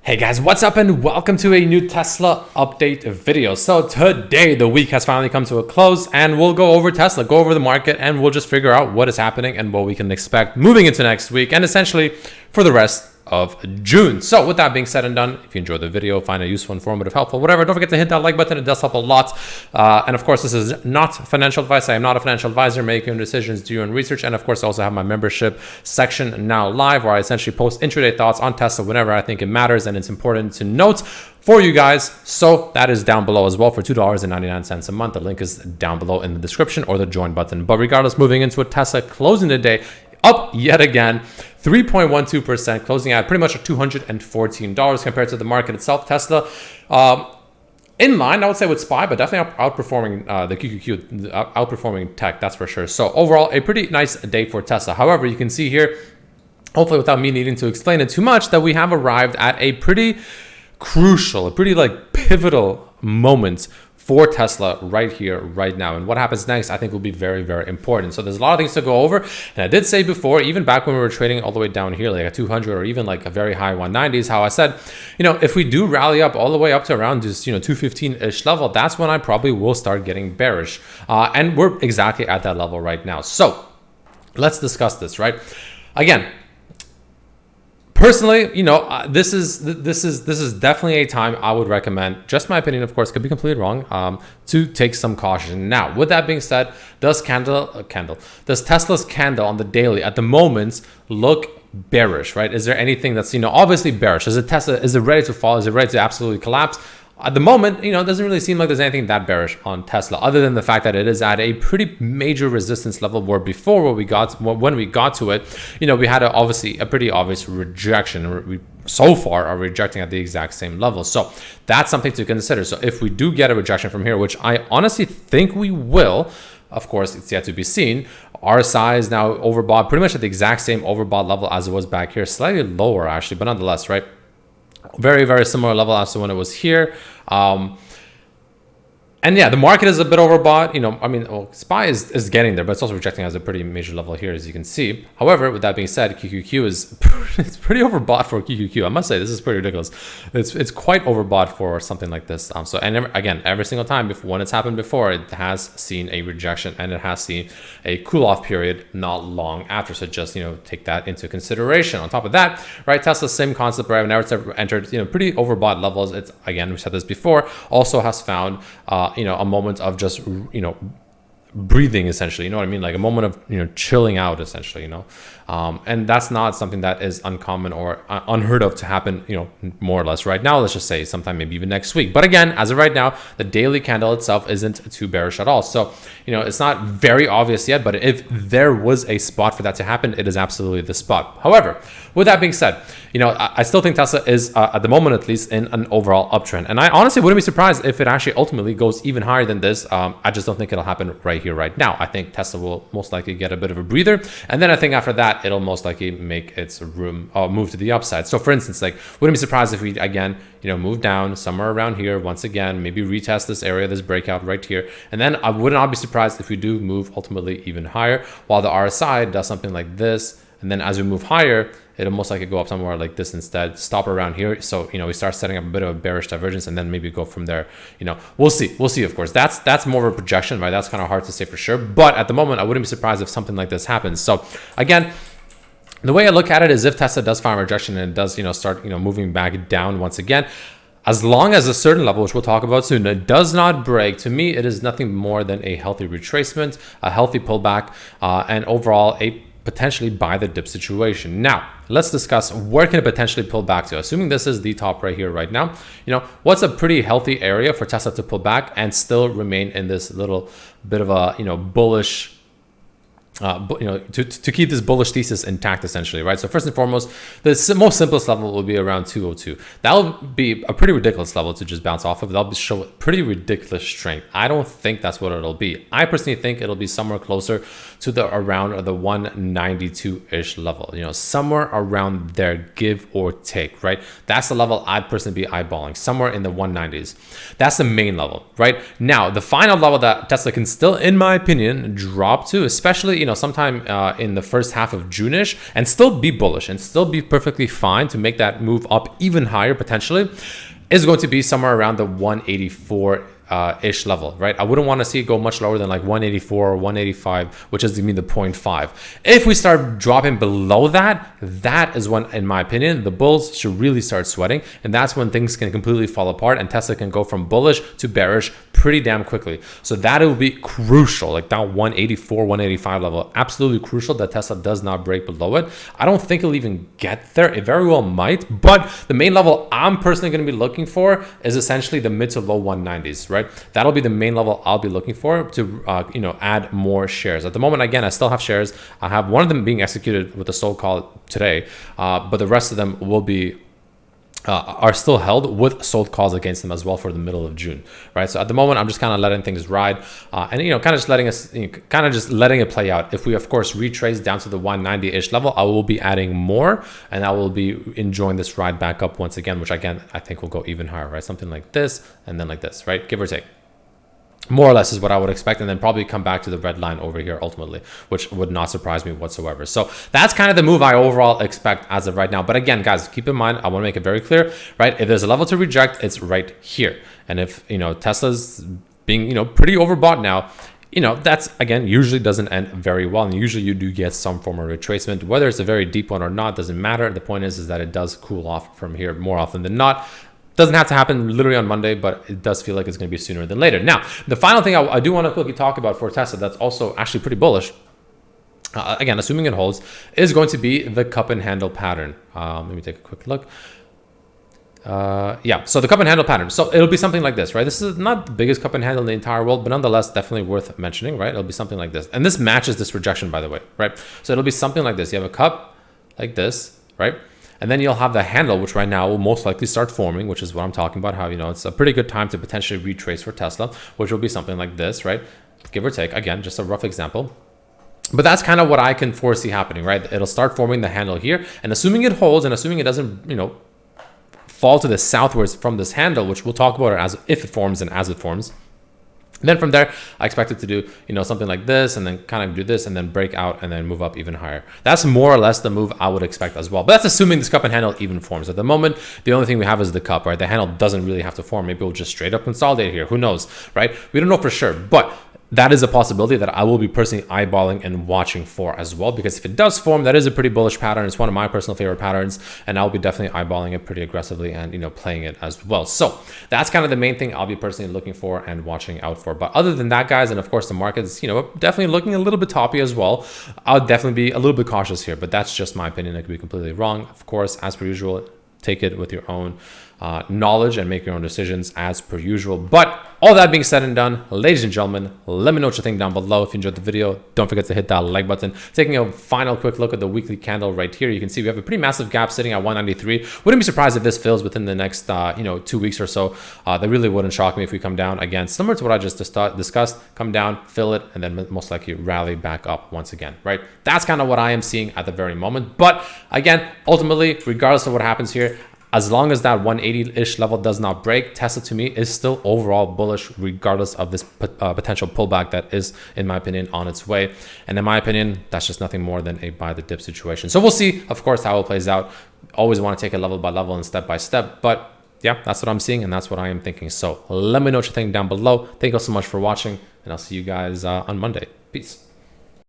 Hey guys, what's up and welcome to a new Tesla update video. So today the week has finally come to a close and we'll go over Tesla, go over the market, and we'll just figure out what is happening and what we can expect moving into next week and essentially for the rest of June. So with that being said and done, if you enjoyed the video, find it useful, informative, helpful, whatever, don't forget to hit that like button. It does help a lot. And of course, this is not financial advice. I am not a financial advisor. Make your decisions, do your own research. And of course, I also have my membership section now live where I essentially post intraday thoughts on Tesla whenever I think it matters and it's important to note for you guys. So that is down below as well for $2.99 a month. The link is down below in the description or the join button. But regardless, moving into a Tesla closing today, up yet again, 3.12%, closing at pretty much at $214 compared to the market itself. Tesla in line, I would say, with SPY, but definitely outperforming the QQQ, outperforming tech, that's for sure. So overall, a pretty nice day for Tesla. However, you can see here, hopefully without me needing to explain it too much, that we have arrived at a pretty crucial, a pretty pivotal moment for Tesla right here, right now. And what happens next, I think, will be very, very important. So there's a lot of things to go over. And I did say before, even back when we were trading all the way down here, like a 200 or even like a very high 190s, how I said, if we do rally up all the way up to around this, 215-ish level, that's when I probably will start getting bearish. And we're exactly at that level right now. So let's discuss this, right? Again, personally, this is definitely a time I would recommend, just my opinion, of course, could be completely wrong, to take some caution. Now, with that being said, does Tesla's candle on the daily at the moment look bearish, right? Is there anything that's, obviously bearish? Is it ready to fall? Is it ready to absolutely collapse? At the moment, it doesn't really seem like there's anything that bearish on Tesla, other than the fact that it is at a pretty major resistance level where before when we got to it, we had a pretty obvious rejection. We so far are rejecting at the exact same level. So that's something to consider. So if we do get a rejection from here, which I honestly think we will, of course, it's yet to be seen. RSI is now overbought, pretty much at the exact same overbought level as it was back here, slightly lower actually, but nonetheless, right? Very, very similar level as to when it was here. And yeah, the market is a bit overbought. SPY is getting there, but it's also rejecting as a pretty major level here, as you can see. However, with that being said, QQQ is it's pretty overbought for QQQ. I must say, this is pretty ridiculous. It's quite overbought for something like this. Again, every single time when it's happened before, it has seen a rejection and it has seen a cool-off period not long after. So just take that into consideration. On top of that, right, Tesla, same concept, right? Now it's entered pretty overbought levels. It's, again, we said this before, also has found a moment of just, breathing, essentially, like a moment of, chilling out, essentially, and that's not something that is uncommon or unheard of to happen, more or less right now. Let's just say sometime maybe even next week. But again, as of right now, the daily candle itself isn't too bearish at all. So, it's not very obvious yet, but if there was a spot for that to happen, it is absolutely the spot. However, with that being said, I still think Tesla is, at the moment at least, in an overall uptrend. And I honestly wouldn't be surprised if it actually ultimately goes even higher than this. I just don't think it'll happen right here, right now. I think Tesla will most likely get a bit of a breather. And then I think after that, it'll most likely make its move to the upside. So for instance, wouldn't be surprised if we, again, move down somewhere around here once again, maybe retest this area, this breakout right here. And then I would not be surprised if we do move ultimately even higher, while the RSI does something like this. And then as we move higher, it'll most likely go up somewhere like this instead, stop around here. So, we start setting up a bit of a bearish divergence and then maybe go from there. We'll see, of course. That's more of a projection, right? That's kind of hard to say for sure. But at the moment, I wouldn't be surprised if something like this happens. So again, the way I look at it is if Tesla does find rejection and it does, start, moving back down once again, as long as a certain level, which we'll talk about soon, it does not break, to me, it is nothing more than a healthy retracement, a healthy pullback, and overall a potentially buy the dip situation. Now, let's discuss where can it potentially pull back to. Assuming this is the top right here, right now, what's a pretty healthy area for Tesla to pull back and still remain in this little bit of a, bullish, to keep this bullish thesis intact, essentially, right? So first and foremost, the most simplest level will be around 202. That'll be a pretty ridiculous level to just bounce off of. That'll show pretty ridiculous strength. I don't think that's what it'll be. I personally think it'll be somewhere closer to around the 192-ish level, somewhere around there, give or take, right? That's the level I'd personally be eyeballing, somewhere in the 190s. That's the main level, right? Now, the final level that Tesla can still, in my opinion, drop to, especially you know, sometime in the first half of June-ish, and still be bullish and still be perfectly fine to make that move up even higher potentially, is going to be somewhere around the 184 ish level, right? I wouldn't want to see it go much lower than like 184 or 185, which is, I mean, the 0.5. If we start dropping below that, that is when, in my opinion, the bulls should really start sweating, and that's when things can completely fall apart and Tesla can go from bullish to bearish pretty damn quickly. So that will be crucial, like that 184, 185 level, absolutely crucial that Tesla does not break below it. I don't think it'll even get there. It very well might, but the main level I'm personally going to be looking for is essentially the mid to low 190s, right? That'll be the main level I'll be looking for to, you know, add more shares. At the moment, again, I still have shares. I have one of them being executed with a sold call today, but the rest of them will be are still held with sold calls against them as well for the middle of June, right? So at the moment, I'm just kind of letting things ride, and you know, kind of just letting us, kind of just letting it play out. If we, of course, retrace down to the 190-ish level, I will be adding more, and I will be enjoying this ride back up once again, which again I think will go even higher, right? Something like this, and then like this, right? Give or take. More or less is what I would expect, and then probably come back to the red line over here ultimately, which would not surprise me whatsoever. So that's kind of the move I overall expect as of right now. But again, guys, keep in mind, I want to make it very clear, right? If there's a level to reject, it's right here. And if, you know, Tesla's being, you know, pretty overbought now, you know, that's, again, usually doesn't end very well. And usually you do get some form of retracement, whether it's a very deep one or not, doesn't matter. The point is that it does cool off from here more often than not. Doesn't have to happen literally on Monday, but it does feel like it's going to be sooner than later. Now, the final thing I do want to quickly talk about for Tesla that's also actually pretty bullish, again, assuming it holds, is going to be the cup and handle pattern. Let me take a quick look. Yeah, so the cup and handle pattern. So it'll be something like this, right? This is not the biggest cup and handle in the entire world, but nonetheless, definitely worth mentioning, right? It'll be something like this. And this matches this rejection, by the way, right? So it'll be something like this. You have a cup like this, right? And then you'll have the handle, which right now will most likely start forming, which is what I'm talking about, how, you know, it's a pretty good time to potentially retrace for Tesla, which will be something like this, right? Give or take, again, just a rough example. But that's kind of what I can foresee happening, right? It'll start forming the handle here, and assuming it holds and assuming it doesn't, you know, fall to the southwards from this handle, which we'll talk about it as if it forms and as it forms. And then from there, I expect it to do, you know, something like this, and then kind of do this, and then break out, and then move up even higher. That's more or less the move I would expect as well. But that's assuming this cup and handle even forms. At the moment, the only thing we have is the cup, right? The handle doesn't really have to form. Maybe we'll just straight up consolidate here. Who knows, right? We don't know for sure, but that is a possibility that I will be personally eyeballing and watching for as well, because if it does form, that is a pretty bullish pattern. It's one of my personal favorite patterns, and I'll be definitely eyeballing it pretty aggressively and, you know, playing it as well. So that's kind of the main thing I'll be personally looking for and watching out for. But other than that, guys, and of course the market's, you know, definitely looking a little bit toppy as well, I'll definitely be a little bit cautious here, but that's just my opinion. It could be completely wrong. Of course, as per usual, take it with your own knowledge and make your own decisions as per usual. But all that being said and done, ladies and gentlemen, let me know what you think down below. If you enjoyed the video, don't forget to hit that like button. Taking a final quick look at the weekly candle right here, you can see we have a pretty massive gap sitting at 193. Wouldn't be surprised if this fills within the next, you know, 2 weeks or so. That really wouldn't shock me if we come down again, similar to what I just discussed, come down, fill it, and then most likely rally back up once again, right? That's kind of what I am seeing at the very moment. But again, ultimately, regardless of what happens here, as long as that 180-ish level does not break, Tesla to me is still overall bullish regardless of this potential pullback that is, in my opinion, on its way. And in my opinion, that's just nothing more than a buy the dip situation. So we'll see, of course, how it plays out. Always want to take it level by level and step by step. But yeah, that's what I'm seeing and that's what I am thinking. So let me know what you think down below. Thank you all so much for watching, and I'll see you guys on Monday. Peace.